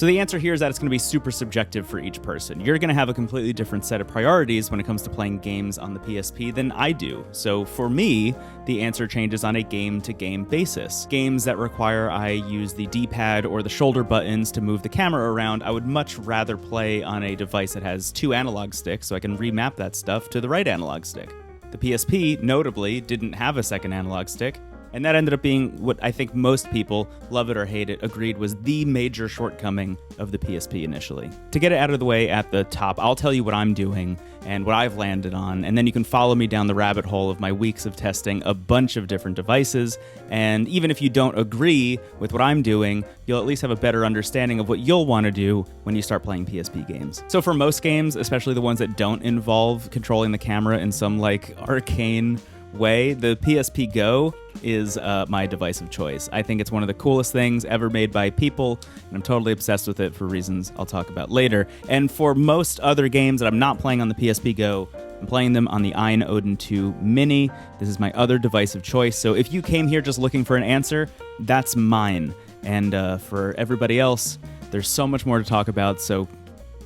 So the answer here is that it's going to be super subjective for each person. You're going to have a completely different set of priorities when it comes to playing games on the PSP than I do. So for me, the answer changes on a game-to-game basis. Games that require I use the D-pad or the shoulder buttons to move the camera around, I would much rather play on a device that has 2 analog sticks so I can remap that stuff to the right analog stick. The PSP, notably, didn't have a second analog stick, and that ended up being what I think most people, love it or hate it, agreed was the major shortcoming of the PSP initially. To get it out of the way at the top, I'll tell you what I'm doing and what I've landed on, and then you can follow me down the rabbit hole of my weeks of testing a bunch of different devices, and even if you don't agree with what I'm doing, you'll at least have a better understanding of what you'll want to do when you start playing PSP games. So for most games, especially the ones that don't involve controlling the camera in some like arcane way, the PSP GO is my device of choice. I think it's one of the coolest things ever made by people, and I'm totally obsessed with it for reasons I'll talk about later. And for most other games that I'm not playing on the PSP GO, I'm playing them on the Ein Odin 2 Mini. This is my other device of choice, so if you came here just looking for an answer, that's mine. And for everybody else, there's so much more to talk about, so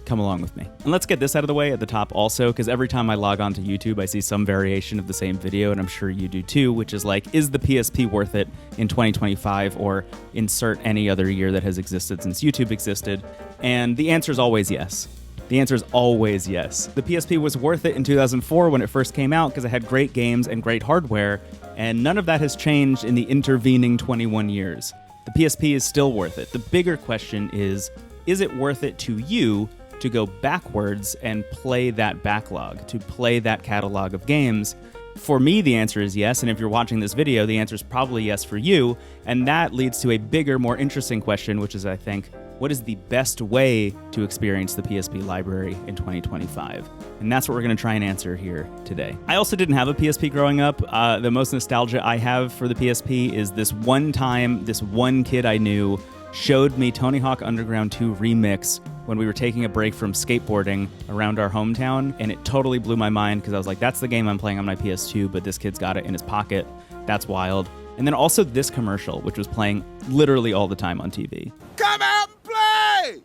come along with me. And let's get this out of the way at the top also, because every time I log on to YouTube, I see some variation of the same video, and I'm sure you do too, which is like, is the PSP worth it in 2025, or insert any other year that has existed since YouTube existed? And the answer is always yes. The answer is always yes. The PSP was worth it in 2004 when it first came out because it had great games and great hardware, and none of that has changed in the intervening 21 years. The PSP is still worth it. The bigger question is it worth it to you to go backwards and play that backlog, to play that catalog of games? For me, the answer is yes, and if you're watching this video, the answer is probably yes for you, and that leads to a bigger, more interesting question, which is, I think, what is the best way to experience the PSP library in 2025? And that's what we're going to try and answer here today. I also didn't have a PSP growing up. The most nostalgia I have for the PSP is this one time, this one kid I knew showed me Tony Hawk Underground 2 Remix when we were taking a break from skateboarding around our hometown, and it totally blew my mind because I was like, that's the game I'm playing on my PS2, but this kid's got it in his pocket. That's wild. And then also this commercial, which was playing literally all the time on TV. Come out and play!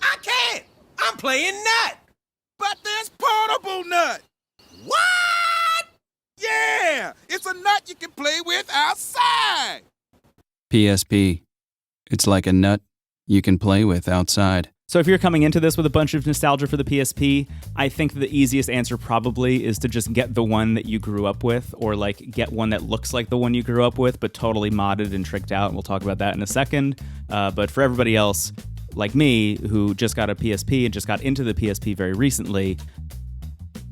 I can't! I'm playing Nut! But there's Portable Nut! What? Yeah! It's a nut you can play with outside! PSP. It's like a nut you can play with outside. So if you're coming into this with a bunch of nostalgia for the PSP, I think the easiest answer probably is to just get the one that you grew up with, or like get one that looks like the one you grew up with, but totally modded and tricked out, and we'll talk about that in a second. But for everybody else, like me, who just got a PSP and just got into the PSP very recently,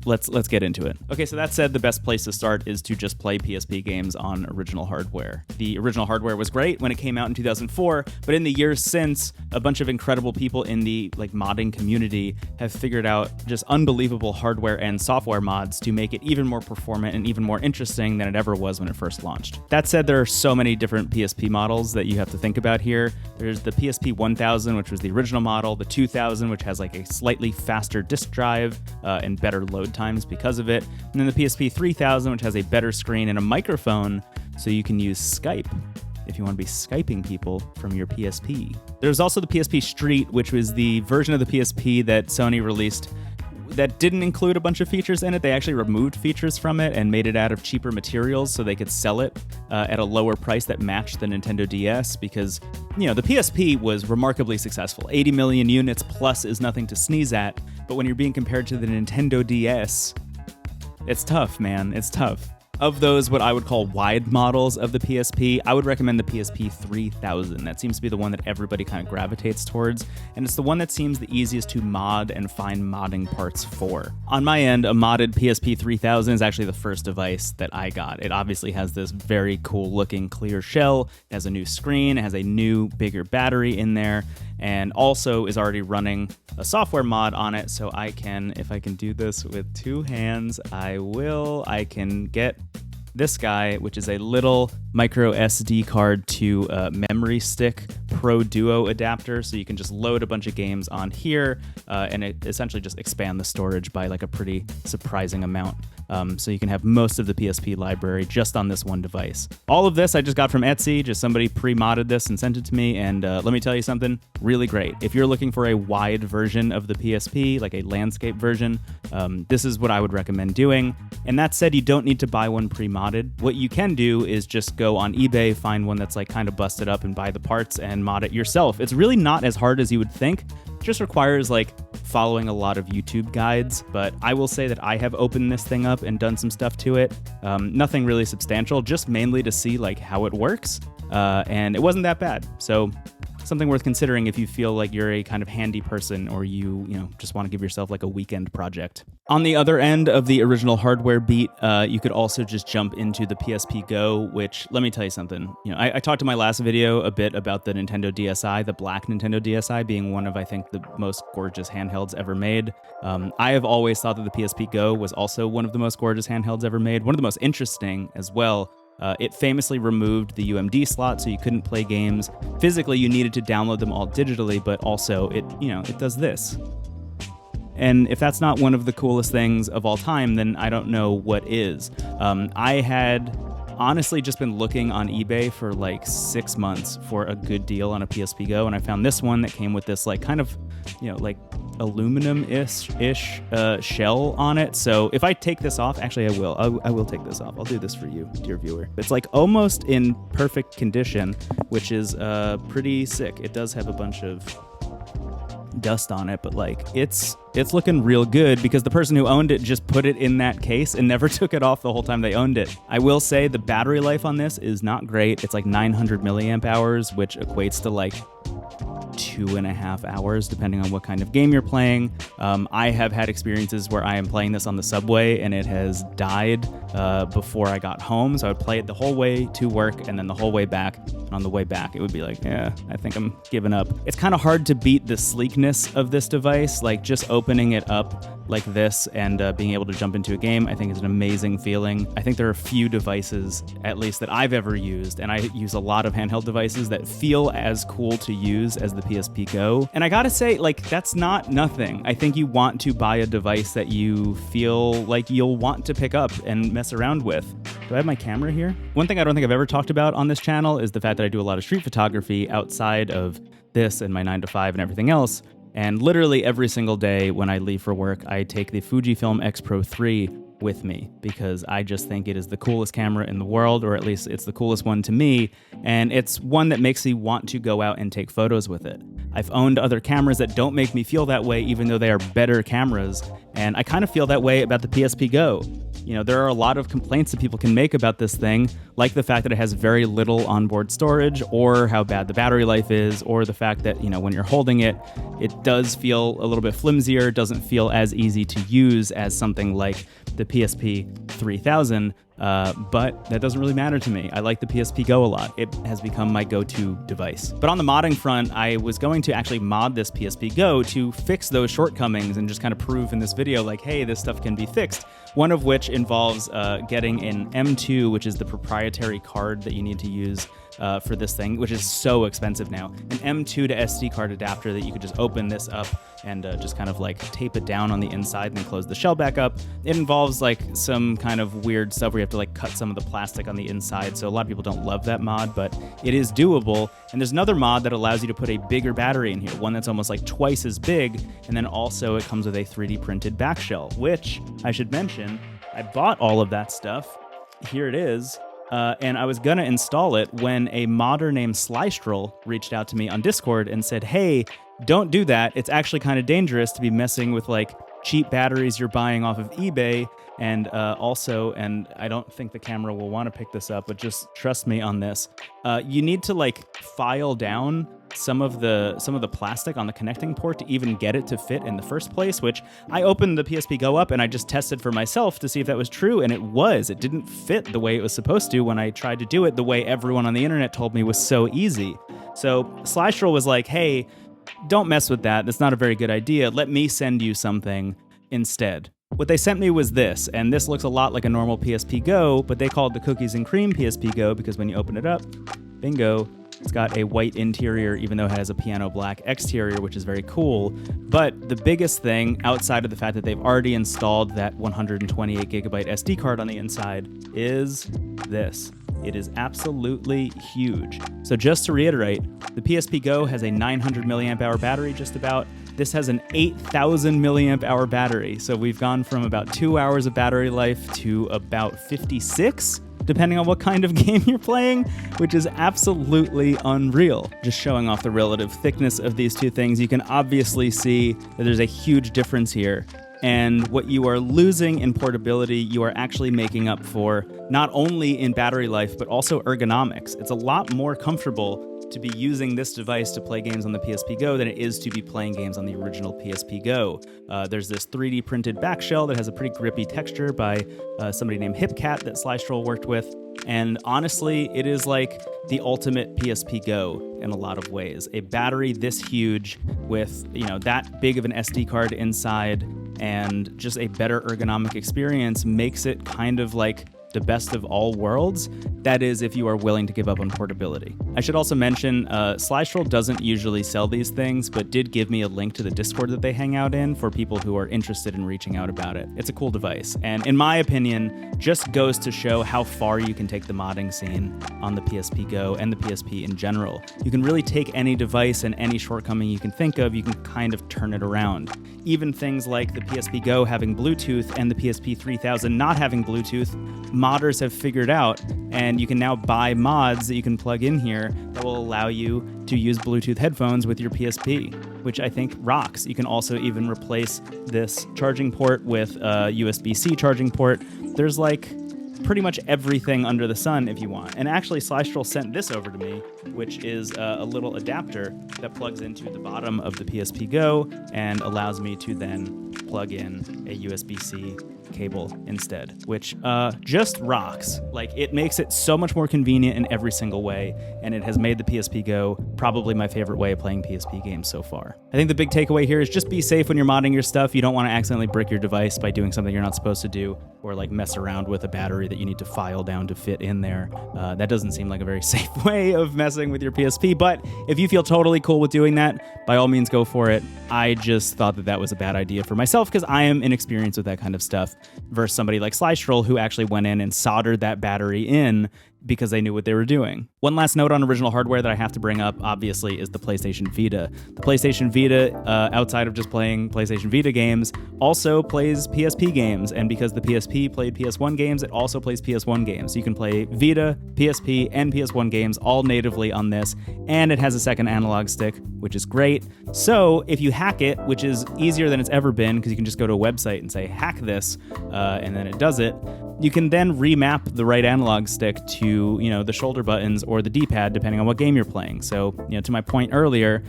let's get into it. Okay, so that said, the best place to start is to just play PSP games on original hardware. The original hardware was great when it came out in 2004, but in the years since, a bunch of incredible people in the modding community have figured out just unbelievable hardware and software mods to make it even more performant and even more interesting than it ever was when it first launched. That said, there are so many different PSP models that you have to think about here. There's the PSP 1000, which was the original model, the 2000, which has like a slightly faster disk drive and better load times because of it, and then the PSP 3000, which has a better screen and a microphone, so you can use Skype if you want to be Skyping people from your PSP. There's also the PSP Street, which was the version of the PSP that Sony released that didn't include a bunch of features in it. They actually removed features from it and made it out of cheaper materials so they could sell it at a lower price that matched the Nintendo DS, because, you know, the PSP was remarkably successful. 80 million units plus is nothing to sneeze at, but when you're being compared to the Nintendo DS, it's tough, man. It's tough. Of those, what I would call wide models of the PSP, I would recommend the PSP 3000. That seems to be the one that everybody kind of gravitates towards, and it's the one that seems the easiest to mod and find modding parts for. On my end, a modded PSP 3000 is actually the first device that I got. It obviously has this very cool looking clear shell, it has a new screen, it has a new, bigger battery in there, and also is already running a software mod on it, so I can, if I can do this with two hands, I will. I can get this guy, which is a little micro SD card to memory stick Pro Duo adapter. So you can just load a bunch of games on here, and it essentially just expand the storage by like a pretty surprising amount. So you can have most of the PSP library just on this one device. All of this I just got from Etsy. Just somebody pre-modded this and sent it to me. And let me tell you something, really great. If you're looking for a wide version of the PSP, like a landscape version, this is what I would recommend doing. And that said, you don't need to buy one pre-modded. What you can do is just go on eBay, find one that's like kind of busted up and buy the parts and mod it yourself. It's really not as hard as you would think. It just requires like following a lot of YouTube guides, but I will say that I have opened this thing up and done some stuff to it. Nothing really substantial, just mainly to see like how it works. And it wasn't that bad. So something worth considering if you feel like you're a kind of handy person or you just want to give yourself like a weekend project. On the other end of the original hardware beat, you could also just jump into the PSP Go, which, let me tell you something. I talked in my last video a bit about the Nintendo DSi, the black Nintendo DSi being one of, I think, the most gorgeous handhelds ever made. I have always thought that the PSP Go was also one of the most gorgeous handhelds ever made, one of the most interesting as well. It famously removed the UMD slot, so you couldn't play games. Physically, you needed to download them all digitally, but also it does this. And if that's not one of the coolest things of all time, then I don't know what is. I had honestly just been looking on eBay for like 6 months for a good deal on a PSP Go, and I found this one that came with this like kind of, like aluminum-ish shell on it. So if I take this off, actually I will take this off. I'll do this for you, dear viewer. It's like almost in perfect condition, which is pretty sick. It does have a bunch of dust on it, but like it's looking real good because the person who owned it just put it in that case and never took it off the whole time they owned it. I will say the battery life on this is not great. It's like 900 milliamp hours, which equates to like 2.5 hours, depending on what kind of game you're playing. I have had experiences where I am playing this on the subway and it has died before I got home. So I would play it the whole way to work and then the whole way back. And on the way back, it would be like, yeah, I think I'm giving up. It's kind of hard to beat the sleekness of this device. Like just opening it up like this and being able to jump into a game, I think is an amazing feeling. I think there are a few devices, at least that I've ever used, and I use a lot of handheld devices that feel as cool to use as the PSP Go. And I gotta say, like, that's not nothing. I think you want to buy a device that you feel like you'll want to pick up and mess around with. Do I have my camera here? One thing I don't think I've ever talked about on this channel is the fact that I do a lot of street photography outside of this and my 9 to 5 and everything else. And literally every single day when I leave for work, I take the Fujifilm X Pro 3 with me because I just think it is the coolest camera in the world, or at least it's the coolest one to me, and it's one that makes me want to go out and take photos with it. I've owned other cameras that don't make me feel that way, even though they are better cameras, and I kind of feel that way about the PSP Go. There are a lot of complaints that people can make about this thing, like the fact that it has very little onboard storage, or how bad the battery life is, or the fact that, when you're holding it, it does feel a little bit flimsier, doesn't feel as easy to use as something like the PSP 3000, but that doesn't really matter to me. I like the PSP Go a lot. It has become my go-to device. But on the modding front, I was going to actually mod this PSP Go to fix those shortcomings and just kind of prove in this video, like, hey, this stuff can be fixed. One of which involves getting an M2, which is the proprietary card that you need to use for this thing, which is so expensive now. An M2 to SD card adapter that you could just open this up and just kind of like tape it down on the inside and then close the shell back up. It involves like some kind of weird stuff where you have to like cut some of the plastic on the inside. So a lot of people don't love that mod, but it is doable. And there's another mod that allows you to put a bigger battery in here, one that's almost like twice as big. And then also it comes with a 3D printed back shell, which I should mention, I bought all of that stuff. Here it is. And I was gonna install it when a modder named Slystrel reached out to me on Discord and said, hey, don't do that. It's actually kind of dangerous to be messing with like cheap batteries you're buying off of eBay. And also, and I don't think the camera will want to pick this up, but just trust me on this. You need to like file down some of the plastic on the connecting port to even get it to fit in the first place, which I opened the PSP Go up and I just tested for myself to see if that was true, and it was. It didn't fit the way it was supposed to when I tried to do it the way everyone on the internet told me was so easy. So Slystrel was like, hey, don't mess with that. That's not a very good idea. Let me send you something instead. what they sent me was this, and this looks a lot like a normal PSP Go, but they called the cookies and cream PSP Go because when you open it up, bingo, it's got a white interior, even though it has a piano black exterior, which is very cool. But the biggest thing, outside of the fact that they've already installed that 128 gigabyte SD card on the inside, is this. It is absolutely huge. So just to reiterate, the PSP Go has a 900 milliamp hour battery just about. This has an 8,000 milliamp hour battery. So we've gone from about 2 hours of battery life to about 56, depending on what kind of game you're playing, which is absolutely unreal. Just showing off the relative thickness of these two things, you can obviously see that there's a huge difference here. And what you are losing in portability, you are actually making up for not only in battery life, but also ergonomics. It's a lot more comfortable to be using this device to play games on the PSP Go than it is to be playing games on the original PSP Go. There's this 3D printed back shell that has a pretty grippy texture by somebody named HipCat that Slystroll worked with. And honestly, it is like the ultimate PSP Go in a lot of ways. A battery this huge with, that big of an SD card inside and just a better ergonomic experience makes it kind of like the best of all worlds. That is, if you are willing to give up on portability. I should also mention, Slystroll doesn't usually sell these things, but did give me a link to the Discord that they hang out in for people who are interested in reaching out about it. It's a cool device, and in my opinion, just goes to show how far you can take the modding scene on the PSP Go and the PSP in general. You can really take any device and any shortcoming you can think of, you can kind of turn it around. Even things like the PSP Go having Bluetooth and the PSP 3000 not having Bluetooth, modders have figured out, and you can now buy mods that you can plug in here that will allow you to use Bluetooth headphones with your PSP, which I think rocks. You can also even replace this charging port with a USB-C charging port. There's like pretty much everything under the sun if you want. And actually, Slystroll sent this over to me, which is a little adapter that plugs into the bottom of the PSP Go and allows me to then plug in a USB-C cable instead, which just rocks. Like, it makes it so much more convenient in every single way, and it has made the PSP Go probably my favorite way of playing PSP games so far. I think the big takeaway here is just be safe when you're modding your stuff. You don't want to accidentally brick your device by doing something you're not supposed to do, or like mess around with a battery that you need to file down to fit in there. That doesn't seem like a very safe way of messing with your PSP, but if you feel totally cool with doing that, by all means go for it. I just thought that that was a bad idea for myself because I am inexperienced with that kind of stuff, versus somebody like Slystroll who actually went in and soldered that battery in because they knew what they were doing. One last note on original hardware that I have to bring up, obviously, is the PlayStation Vita. The PlayStation Vita, outside of just playing PlayStation Vita games, also plays PSP games, and because the PSP played PS1 games, it also plays PS1 games. So you can play Vita, PSP, and PS1 games all natively on this, and it has a second analog stick, which is great. So if you hack it, which is easier than it's ever been, because you can just go to a website and say, hack this, and then it does it, you can then remap the right analog stick to, the shoulder buttons or the D-pad, depending on what game you're playing. So, to my point earlier,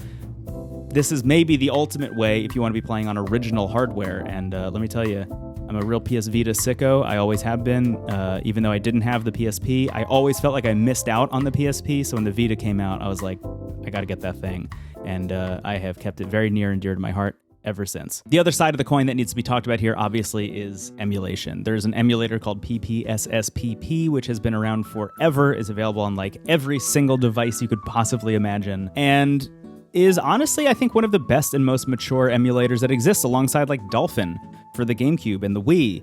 this is maybe the ultimate way if you want to be playing on original hardware. And let me tell you, I'm a real PS Vita sicko. I always have been, even though I didn't have the PSP. I always felt like I missed out on the PSP. So when the Vita came out, I was like, I got to get that thing. And I have kept it very near and dear to my heart ever since. The other side of the coin that needs to be talked about here, obviously, is emulation. There's an emulator called PPSSPP, which has been around forever, is available on like every single device you could possibly imagine, and is honestly, I think, one of the best and most mature emulators that exists, alongside like Dolphin for the GameCube and the Wii.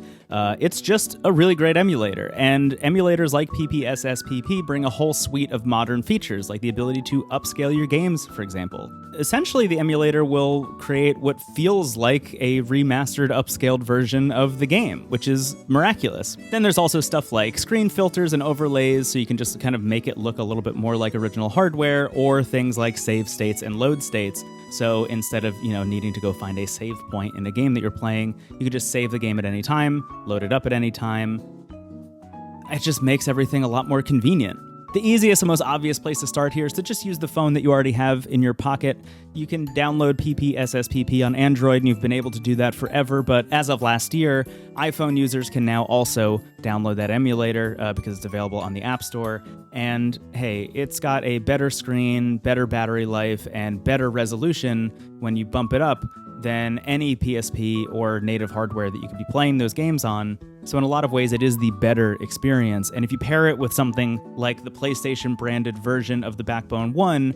It's just a really great emulator, and emulators like PPSSPP bring a whole suite of modern features, like the ability to upscale your games, for example. Essentially, the emulator will create what feels like a remastered, upscaled version of the game, which is miraculous. Then there's also stuff like screen filters and overlays, so you can just kind of make it look a little bit more like original hardware, or things like save states and load states. So instead of, needing to go find a save point in a game that you're playing, you can just save the game at any time, load it up at any time. It just makes everything a lot more convenient. The easiest and most obvious place to start here is to just use the phone that you already have in your pocket. You can download PPSSPP on Android, and you've been able to do that forever, but as of last year, iPhone users can now also download that emulator because it's available on the App Store. And hey, it's got a better screen, better battery life, and better resolution when you bump it up than any PSP or native hardware that you could be playing those games on. So in a lot of ways, it is the better experience. And if you pair it with something like the PlayStation branded version of the Backbone 1,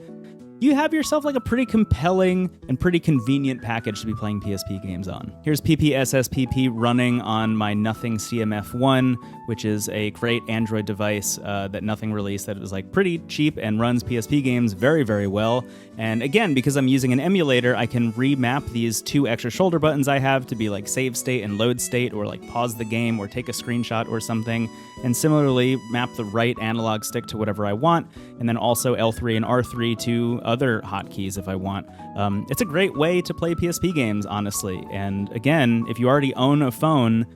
you have yourself like a pretty compelling and pretty convenient package to be playing PSP games on. Here's PPSSPP running on my Nothing CMF1, which is a great Android device that Nothing released that is like pretty cheap and runs PSP games very, very well. And again, because I'm using an emulator, I can remap these 2 extra shoulder buttons I have to be like save state and load state, or like pause the game or take a screenshot or something. And similarly, map the right analog stick to whatever I want, and then also L3 and R3 to other hotkeys if I want. It's a great way to play PSP games, honestly. And again, if you already own a phone,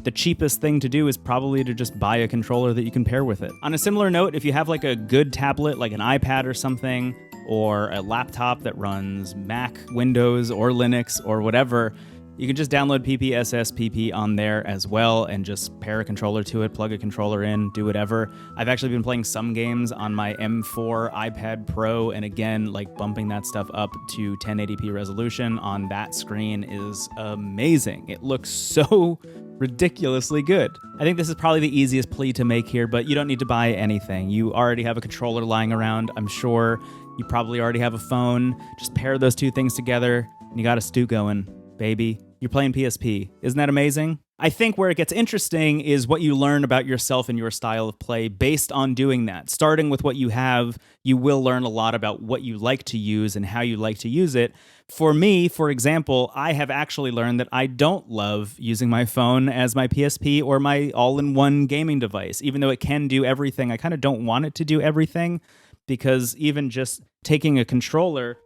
the cheapest thing to do is probably to just buy a controller that you can pair with it. On a similar note, if you have like a good tablet, like an iPad or something, or a laptop that runs Mac, Windows, or Linux, or whatever, you can just download PPSSPP on there as well and just pair a controller to it, plug a controller in, do whatever. I've actually been playing some games on my M4 iPad Pro, and again, like bumping that stuff up to 1080p resolution on that screen is amazing. It looks so ridiculously good. I think this is probably the easiest plea to make here, but you don't need to buy anything. You already have a controller lying around, I'm sure. You probably already have a phone. Just pair those 2 things together, and you got a stew going, baby. You're playing PSP. Isn't that amazing? I think where it gets interesting is what you learn about yourself and your style of play based on doing that. Starting with what you have, you will learn a lot about what you like to use and how you like to use it. For me, for example, I have actually learned that I don't love using my phone as my PSP or my all-in-one gaming device. Even though it can do everything, I kind of don't want it to do everything, because even just taking a controller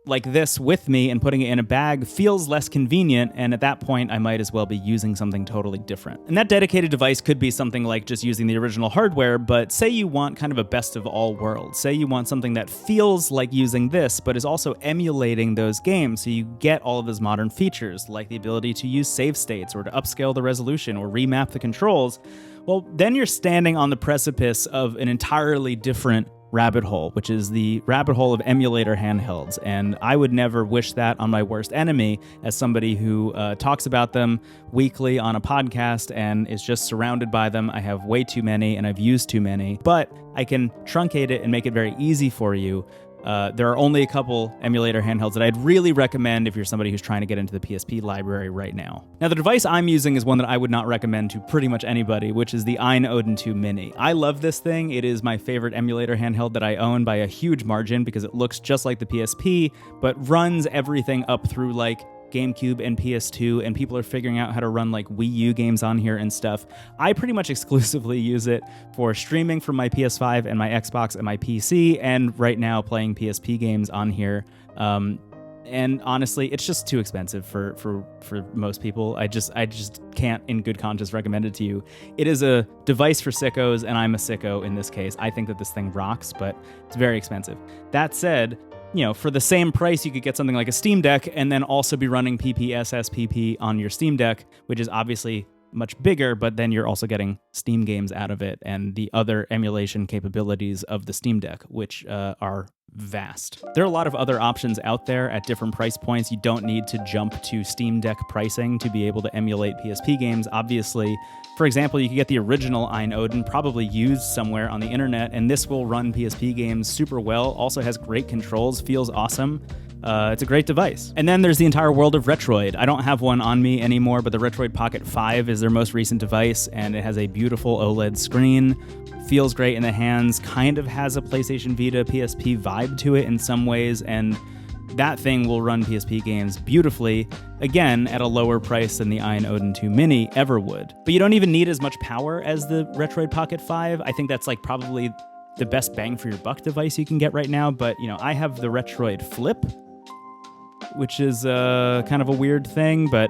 like this with me and putting it in a bag feels less convenient, and at that point I might as well be using something totally different. And that dedicated device could be something like just using the original hardware, but say you want kind of a best of all worlds. Say you want something that feels like using this, but is also emulating those games, so you get all of those modern features, like the ability to use save states, or to upscale the resolution, or remap the controls. Well, then you're standing on the precipice of an entirely different rabbit hole, which is the rabbit hole of emulator handhelds. And I would never wish that on my worst enemy, as somebody who talks about them weekly on a podcast and is just surrounded by them. I have way too many and I've used too many, but I can truncate it and make it very easy for you. There are only a couple emulator handhelds that I'd really recommend if you're somebody who's trying to get into the PSP library right now. Now, the device I'm using is one that I would not recommend to pretty much anybody, which is the Ein Odin 2 Mini. I love this thing. It is my favorite emulator handheld that I own by a huge margin, because it looks just like the PSP, but runs everything up through like GameCube and PS2, and people are figuring out how to run like Wii U games on here and stuff. I pretty much exclusively use it for streaming from my PS5 and my Xbox and my PC, and right now playing PSP games on here. And honestly, it's just too expensive for most people. I just can't in good conscience recommend it to you. It is a device for sickos, and I'm a sicko in this case. I think that this thing rocks, but it's very expensive. That said, you know, for the same price, you could get something like a Steam Deck and then also be running PPSSPP on your Steam Deck, which is obviously much bigger, but then you're also getting Steam games out of it and the other emulation capabilities of the Steam Deck, which are vast. There are a lot of other options out there at different price points. You don't need to jump to Steam Deck pricing to be able to emulate PSP games, obviously. For example, you could get the original Ein Odin, probably used somewhere on the internet, and this will run PSP games super well. Also has great controls, feels awesome. It's a great device. And then there's the entire world of Retroid. I don't have one on me anymore, but the Retroid Pocket 5 is their most recent device, and it has a beautiful OLED screen. Feels great in the hands, kind of has a PlayStation Vita PSP vibe to it in some ways, and that thing will run PSP games beautifully, again, at a lower price than the Ein Odin 2 Mini ever would. But you don't even need as much power as the Retroid Pocket 5. I think that's like probably the best bang for your buck device you can get right now, but you know, I have the Retroid Flip, which is kind of a weird thing, but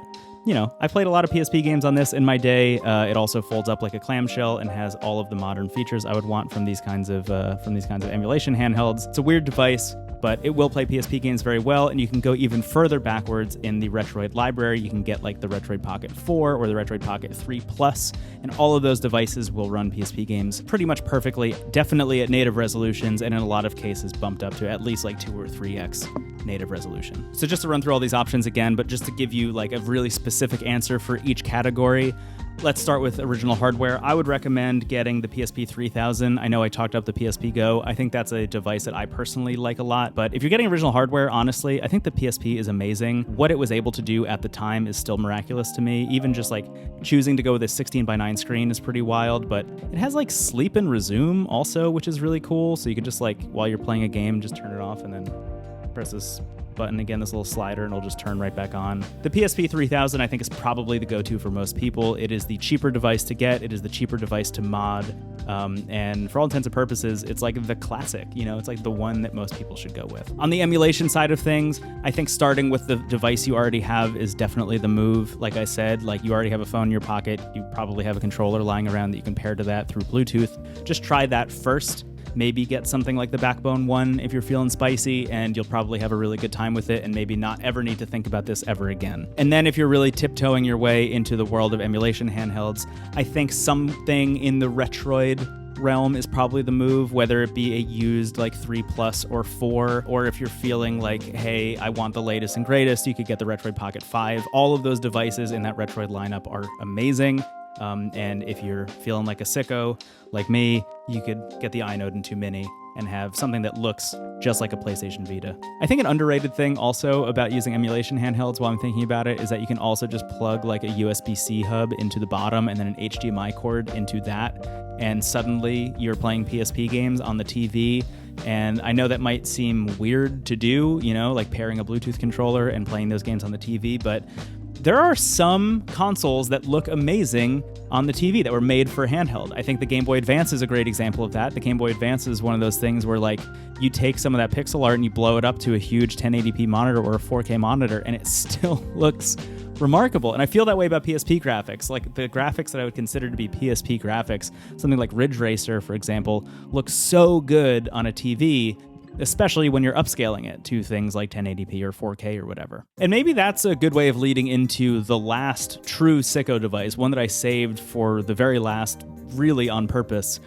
I played a lot of PSP games on this in my day. It also folds up like a clamshell and has all of the modern features I would want from these kinds of emulation handhelds. It's a weird device, but it will play PSP games very well, and you can go even further backwards in the Retroid library. You can get like the Retroid Pocket 4 or the Retroid Pocket 3 Plus, and all of those devices will run PSP games pretty much perfectly, definitely at native resolutions, and in a lot of cases bumped up to at least like 2 or 3x native resolution. So just to run through all these options again, but just to give you like a really specific answer for each category, let's start with original hardware. I would recommend getting the PSP 3000. I know I talked up the PSP GO. I think that's a device that I personally like a lot. But if you're getting original hardware, honestly, I think the PSP is amazing. What it was able to do at the time is still miraculous to me. Even just like choosing to go with a 16:9 screen is pretty wild. But it has like sleep and resume also, which is really cool. So you can just like, while you're playing a game, just turn it off and then press this button again, this little slider, and it'll just turn right back on. The PSP 3000 I think is probably the go-to for most people. It is the cheaper device to get. It is the cheaper device to mod. And for all intents and purposes, it's like the classic, it's like the one that most people should go with. On the emulation side of things, I think starting with the device you already have is definitely the move. Like I said, like you already have a phone in your pocket. You probably have a controller lying around that you can pair to that through Bluetooth. Just try that first. Maybe get something like the Backbone 1 if you're feeling spicy, and you'll probably have a really good time with it and maybe not ever need to think about this ever again. And then if you're really tiptoeing your way into the world of emulation handhelds, I think something in the Retroid realm is probably the move, whether it be a used like 3 Plus or 4, or if you're feeling like, hey, I want the latest and greatest, you could get the Retroid Pocket 5. All of those devices in that Retroid lineup are amazing. And if you're feeling like a sicko like me, you could get the iNode and 2 Mini and have something that looks just like a PlayStation Vita. I think an underrated thing also about using emulation handhelds while I'm thinking about it is that you can also just plug like a USB-C hub into the bottom and then an HDMI cord into that, and suddenly you're playing PSP games on the TV. And I know that might seem weird to do, like pairing a Bluetooth controller and playing those games on the TV, but there are some consoles that look amazing on the TV that were made for handheld. I think the Game Boy Advance is a great example of that. The Game Boy Advance is one of those things where like you take some of that pixel art and you blow it up to a huge 1080p monitor or a 4K monitor, and it still looks remarkable. And I feel that way about PSP graphics. Like the graphics that I would consider to be PSP graphics, something like Ridge Racer, for example, looks so good on a TV, especially when you're upscaling it to things like 1080p or 4K or whatever. And maybe that's a good way of leading into the last true sicko device, one that I saved for the very last, really on purpose,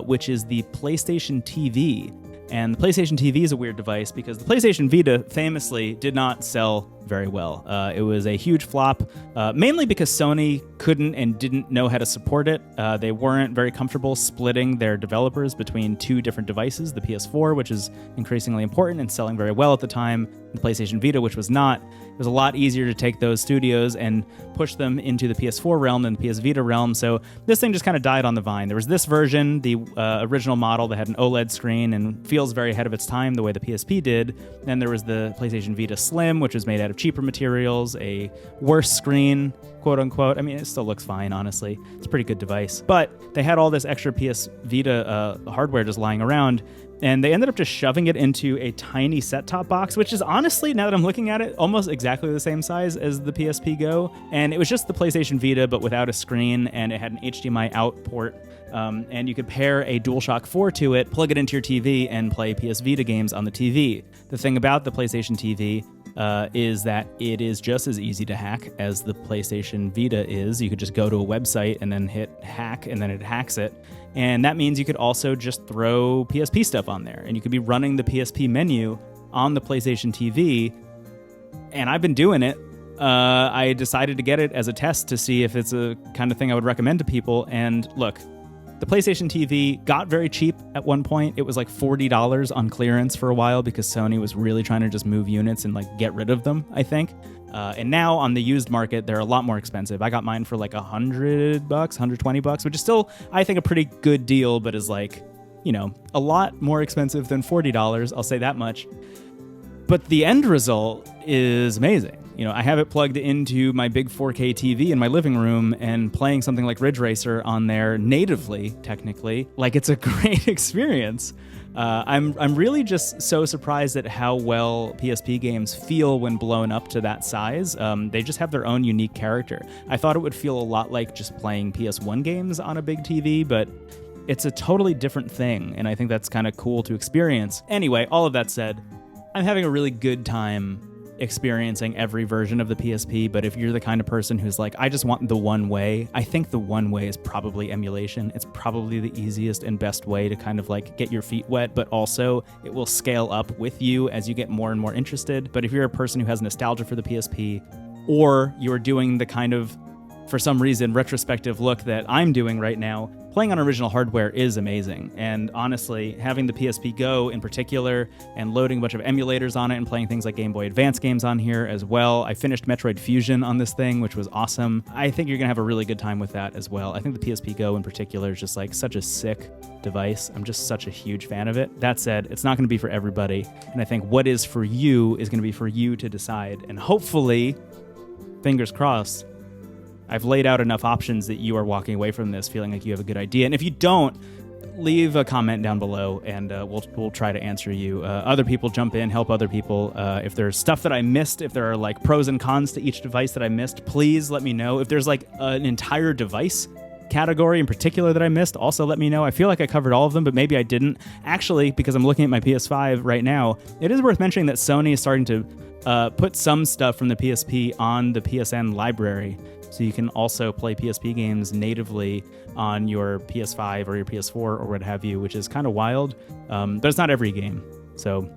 which is the PlayStation TV. And the PlayStation TV is a weird device because the PlayStation Vita famously did not sell very well. It was a huge flop, mainly because Sony couldn't and didn't know how to support it. They weren't very comfortable splitting their developers between 2 different devices, the PS4, which is increasingly important and selling very well at the time, and the PlayStation Vita, which was not. It was a lot easier to take those studios and push them into the PS4 realm than the PS Vita realm, so this thing just kind of died on the vine. There was this version, the original model that had an OLED screen and feels very ahead of its time the way the PSP did. Then there was the PlayStation Vita Slim, which was made out of cheaper materials, a worse screen, quote unquote. I mean, it still looks fine, honestly. It's a pretty good device. But they had all this extra PS Vita hardware just lying around, and they ended up just shoving it into a tiny set-top box, which is honestly, now that I'm looking at it, almost exactly the same size as the PSP GO. And it was just the PlayStation Vita, but without a screen, and it had an HDMI out port. And you could pair a DualShock 4 to it, plug it into your TV, and play PS Vita games on the TV. The thing about the PlayStation TV is that it is just as easy to hack as the PlayStation Vita is. You could just go to a website and then hit hack, and then it hacks it. And that means you could also just throw PSP stuff on there, and you could be running the PSP menu on the PlayStation TV. And I've been doing it. I decided to get it as a test to see if it's a kind of thing I would recommend to people. And look, the PlayStation TV got very cheap at one point. It was like $40 on clearance for a while because Sony was really trying to just move units and like get rid of them, I think. And now on the used market, they're a lot more expensive. I got mine for like $100, $120, which is still, I think, a pretty good deal, but is like, a lot more expensive than $40. I'll say that much. But the end result is amazing. I have it plugged into my big 4K TV in my living room and playing something like Ridge Racer on there natively, technically. Like, it's a great experience. I'm really just so surprised at how well PSP games feel when blown up to that size. They just have their own unique character. I thought it would feel a lot like just playing PS1 games on a big TV, but it's a totally different thing, and I think that's kind of cool to experience. Anyway, all of that said, I'm having a really good time experiencing every version of the PSP, but if you're the kind of person who's like, I just want the one way, I think the one way is probably emulation. It's probably the easiest and best way to kind of like get your feet wet, but also it will scale up with you as you get more and more interested. But if you're a person who has nostalgia for the PSP, or you're doing the kind of, for some reason, retrospective look that I'm doing right now, playing on original hardware is amazing. And honestly, having the PSP Go in particular and loading a bunch of emulators on it and playing things like Game Boy Advance games on here as well. I finished Metroid Fusion on this thing, which was awesome. I think you're gonna have a really good time with that as well. I think the PSP Go in particular is just like such a sick device. I'm just such a huge fan of it. That said, it's not gonna be for everybody. And I think what is for you is gonna be for you to decide. And hopefully, fingers crossed, I've laid out enough options that you are walking away from this feeling like you have a good idea. And if you don't, leave a comment down below, and we'll try to answer you. Other people jump in, help other people. If there's stuff that I missed, if there are like pros and cons to each device that I missed, please let me know. If there's like an entire device category in particular that I missed, also let me know. I feel like I covered all of them, but maybe I didn't. Actually, because I'm looking at my PS5 right now, it is worth mentioning that Sony is starting to put some stuff from the PSP on the PSN library. So you can also play PSP games natively on your PS5 or your PS4 or what have you, which is kind of wild. But it's not every game. So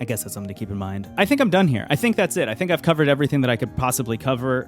I guess that's something to keep in mind. I think I'm done here. I think that's it. I think I've covered everything that I could possibly cover.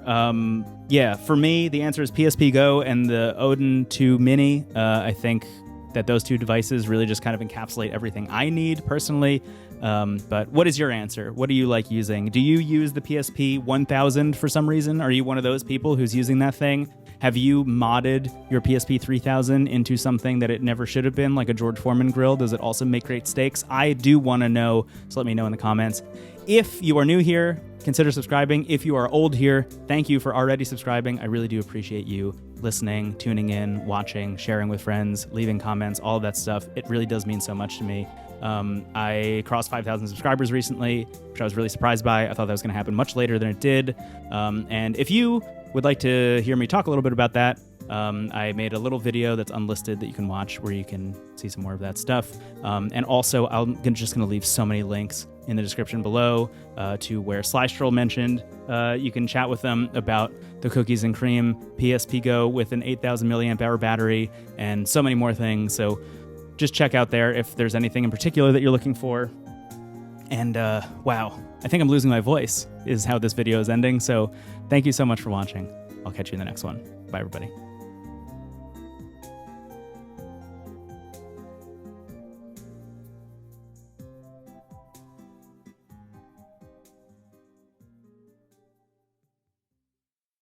Yeah, for me, the answer is PSP Go and the Odin 2 Mini. I think that those two devices really just kind of encapsulate everything I need personally. But what is your answer? What do you like using? Do you use the PSP 1000 for some reason? Are you one of those people who's using that thing? Have you modded your PSP 3000 into something that it never should have been, like a George Foreman grill? Does it also make great steaks? I do want to know, so let me know in the comments. If you are new here, consider subscribing. If you are old here, thank you for already subscribing. I really do appreciate you listening, tuning in, watching, sharing with friends, leaving comments, all of that stuff. It really does mean so much to me. I crossed 5,000 subscribers recently, which I was really surprised by. I thought that was going to happen much later than it did. And if you would like to hear me talk a little bit about that, I made a little video that's unlisted that you can watch where you can see some more of that stuff. And also, I'm just going to leave so many links in the description below to where Slystroll mentioned. You can chat with them about the cookies and cream PSP Go with an 8,000 milliamp hour battery and so many more things. So just check out there if there's anything in particular that you're looking for. And wow, I think I'm losing my voice is how this video is ending. So thank you so much for watching. I'll catch you in the next one. Bye, everybody.